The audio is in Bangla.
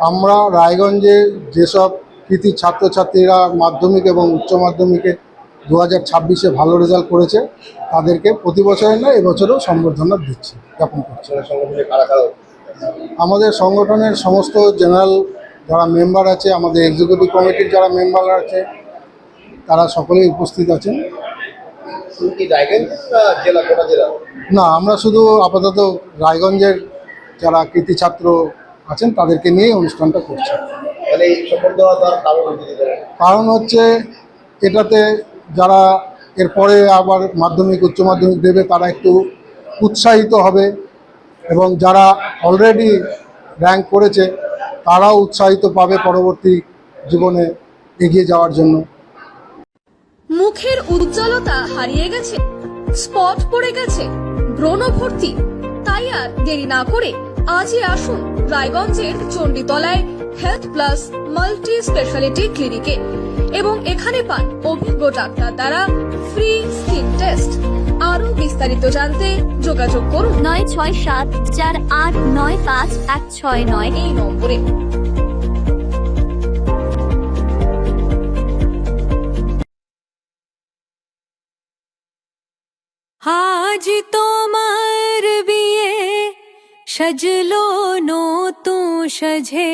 আমরা রায়গঞ্জে যেসব কৃতি ছাত্রছাত্রীরা মাধ্যমিক এবং উচ্চ মাধ্যমিকে 2026-এ ভালো রেজাল্ট করেছে তাদেরকে প্রতি বছরের নয় এবছরও সংবর্ধনা দিচ্ছি, জ্ঞাপন করছি। আমাদের সংগঠনের সমস্ত জেনারেল যারা মেম্বার আছে, আমাদের এক্সিকিউটিভ কমিটির যারা মেম্বার আছে, তারা সকলেই উপস্থিত আছেন। না, আমরা শুধু আপাতত রায়গঞ্জের যারা কৃতি ছাত্র আছেন তাদেরকে নিয়েই অনুষ্ঠানটা করছি। কারণ হচ্ছে এটাতে যারা এরপরে আবার মাধ্যমিক উচ্চ মাধ্যমিক দেবে তারা একটু উৎসাহিত হবে এবং যারা অলরেডি র্যাঙ্ক করেছে তারাও উৎসাহিত পাবে পরবর্তী জীবনে এগিয়ে যাওয়ার জন্য। মুখের উজ্জ্বলতা হারিয়ে গেছে, স্পট পড়ে গেছে, ব্রণ ভর্তি, তাই আর দেরি না করে আজই আসুন রায়গঞ্জের চণ্ডীতলায় হেলথ প্লাস মাল্টি স্পেশালিটি ক্লিনিকে এবং এখানে পান অভিজ্ঞ ডাক্তার দ্বারা ফ্রি স্কিন টেস্ট। আরো বিস্তারিত জানতে যোগাযোগ করুন 9674895169 এই নম্বরে। আজ তোমার বিয়ে সাজলো নতুন সাজে